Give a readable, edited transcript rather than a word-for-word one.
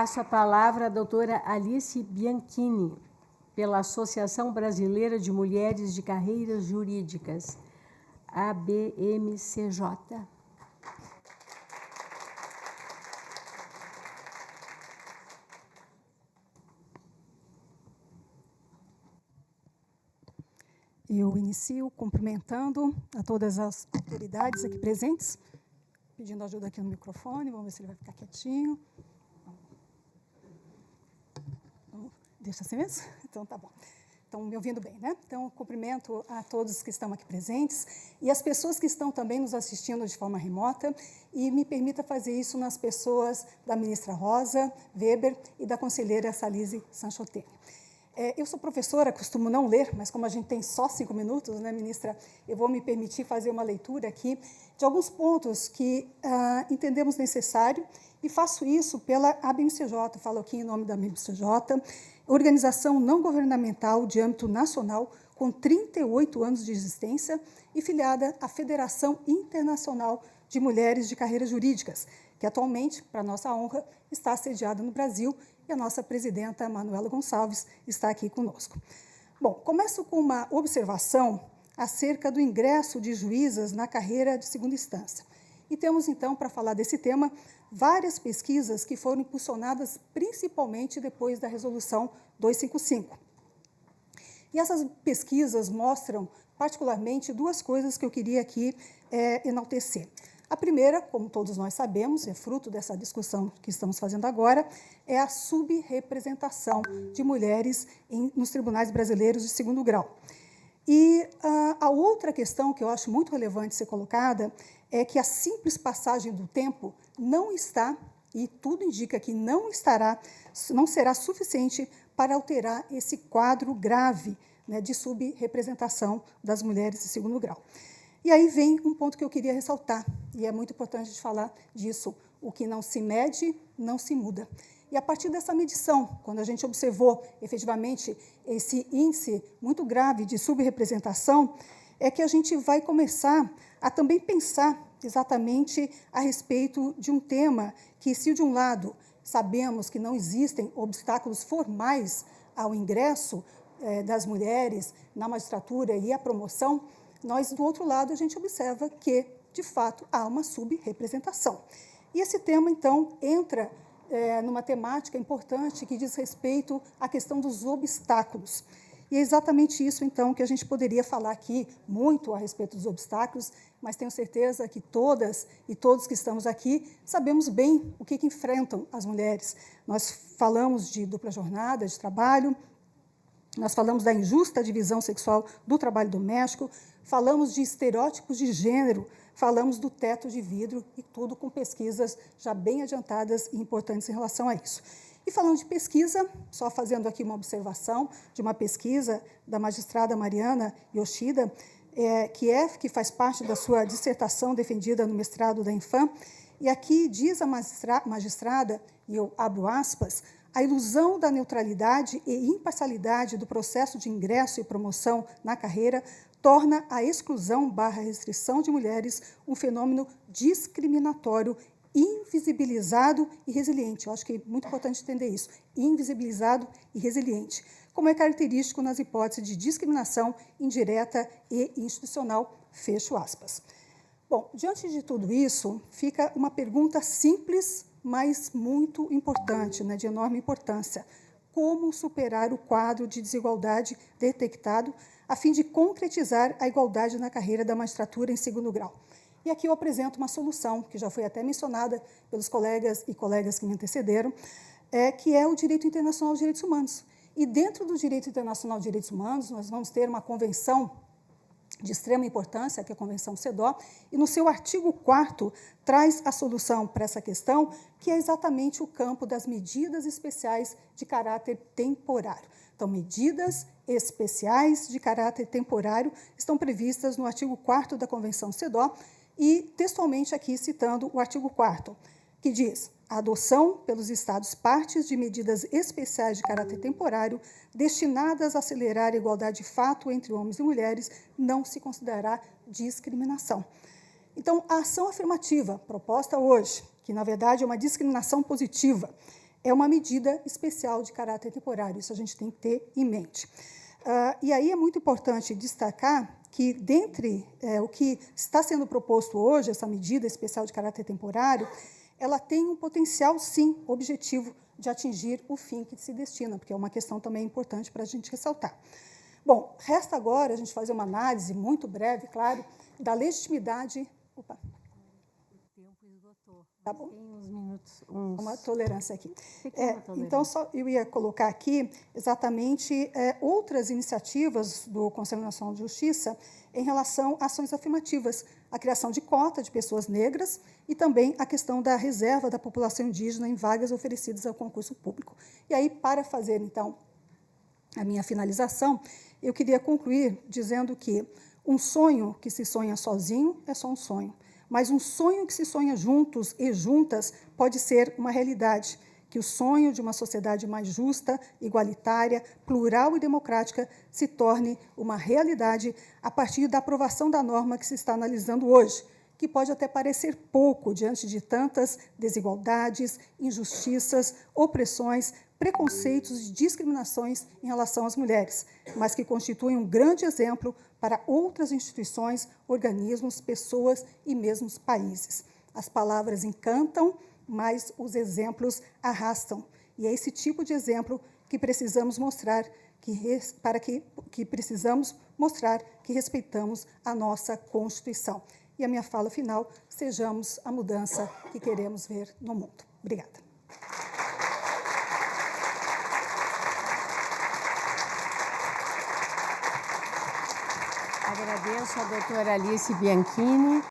passo a palavra à doutora Alice Bianchini, pela Associação Brasileira de Mulheres de Carreiras Jurídicas, ABMCJ. Eu inicio cumprimentando a todas as autoridades aqui presentes, pedindo ajuda aqui no microfone, vamos ver se ele vai ficar quietinho. Deixa assim mesmo? Então, tá bom. Estão me ouvindo bem, né? Então, cumprimento a todos que estão aqui presentes e as pessoas que estão também nos assistindo de forma remota, e me permita fazer isso nas pessoas da ministra Rosa Weber e da conselheira Salise Sanchotelli. Eu sou professora, costumo não ler, mas como a gente tem só 5 minutos, né, ministra, eu vou me permitir fazer uma leitura aqui de alguns pontos que entendemos necessário, e faço isso pela ABMCJ, falo aqui em nome da ABMCJ, organização não governamental de âmbito nacional, com 38 anos de existência e filiada à Federação Internacional de Mulheres de Carreiras Jurídicas, que atualmente, para nossa honra, está sediada no Brasil, e a nossa presidenta, Manuela Gonçalves, está aqui conosco. Bom, começo com uma observação acerca do ingresso de juízas na carreira de segunda instância. E temos, então, para falar desse tema, várias pesquisas que foram impulsionadas principalmente depois da Resolução 255. E essas pesquisas mostram, particularmente, duas coisas que eu queria aqui enaltecer. A primeira, como todos nós sabemos, é fruto dessa discussão que estamos fazendo agora, é a subrepresentação de mulheres nos tribunais brasileiros de segundo grau. E a outra questão que eu acho muito relevante ser colocada é que a simples passagem do tempo não está, e tudo indica que não será suficiente para alterar esse quadro grave, né, de subrepresentação das mulheres de segundo grau. E aí vem um ponto que eu queria ressaltar, e é muito importante de falar disso: o que não se mede, não se muda. E a partir dessa medição, quando a gente observou efetivamente esse índice muito grave de subrepresentação, é que a gente vai começar a também pensar exatamente a respeito de um tema que, se de um lado sabemos que não existem obstáculos formais ao ingresso das mulheres na magistratura e à promoção, nós, do outro lado, a gente observa que, de fato, há uma subrepresentação. E esse tema, então, entra numa temática importante que diz respeito à questão dos obstáculos. E é exatamente isso, então, que a gente poderia falar aqui muito a respeito dos obstáculos, mas tenho certeza que todas e todos que estamos aqui sabemos bem o que enfrentam as mulheres. Nós falamos de dupla jornada de trabalho, nós falamos da injusta divisão sexual do trabalho doméstico, falamos de estereótipos de gênero, falamos do teto de vidro, e tudo com pesquisas já bem adiantadas e importantes em relação a isso. E falando de pesquisa, só fazendo aqui uma observação de uma pesquisa da magistrada Mariana Yoshida, que faz parte da sua dissertação defendida no mestrado da Infam, e aqui diz a magistrada, e eu abro aspas, a ilusão da neutralidade e imparcialidade do processo de ingresso e promoção na carreira torna a exclusão/restrição de mulheres um fenômeno discriminatório, invisibilizado e resiliente. Eu acho que é muito importante entender isso, invisibilizado e resiliente, como é característico nas hipóteses de discriminação indireta e institucional, fecho aspas. Bom, diante de tudo isso, fica uma pergunta simples, mas muito importante, né, de enorme importância: como superar o quadro de desigualdade detectado a fim de concretizar a igualdade na carreira da magistratura em segundo grau? E aqui eu apresento uma solução, que já foi até mencionada pelos colegas e colegas que me antecederam, que é o direito internacional de direitos humanos. E dentro do direito internacional de direitos humanos, nós vamos ter uma convenção de extrema importância, que é a Convenção CEDAW, e no seu artigo 4º traz a solução para essa questão, que é exatamente o campo das medidas especiais de caráter temporário. Então, medidas especiais de caráter temporário estão previstas no artigo 4º da Convenção CEDAW, e textualmente aqui citando o artigo 4º, que diz: a adoção pelos Estados partes de medidas especiais de caráter temporário destinadas a acelerar a igualdade de fato entre homens e mulheres não se considerará discriminação. Então, a ação afirmativa proposta hoje, que na verdade é uma discriminação positiva, é uma medida especial de caráter temporário, isso a gente tem que ter em mente. E aí é muito importante destacar que, dentre o que está sendo proposto hoje, essa medida especial de caráter temporário, ela tem um potencial, sim, objetivo de atingir o fim que se destina, porque é uma questão também importante para a gente ressaltar. Bom, resta agora a gente fazer uma análise muito breve, claro, da legitimidade... Opa. O tempo esgotou. Tá bom. Tem uns minutos. Uma tolerância aqui. Tolerância. Então, eu ia colocar aqui exatamente outras iniciativas do Conselho Nacional de Justiça em relação a ações afirmativas, a criação de cota de pessoas negras e também a questão da reserva da população indígena em vagas oferecidas ao concurso público. E aí, para fazer, então, a minha finalização, eu queria concluir dizendo que um sonho que se sonha sozinho é só um sonho, mas um sonho que se sonha juntos e juntas pode ser uma realidade, que o sonho de uma sociedade mais justa, igualitária, plural e democrática se torne uma realidade a partir da aprovação da norma que se está analisando hoje, que pode até parecer pouco diante de tantas desigualdades, injustiças, opressões, preconceitos e discriminações em relação às mulheres, mas que constituem um grande exemplo para outras instituições, organismos, pessoas e mesmo países. As palavras encantam, mas os exemplos arrastam. E é esse tipo de exemplo que precisamos mostrar, que precisamos mostrar que respeitamos a nossa Constituição. E a minha fala final, sejamos a mudança que queremos ver no mundo. Obrigada. Agradeço a doutora Alice Bianchini.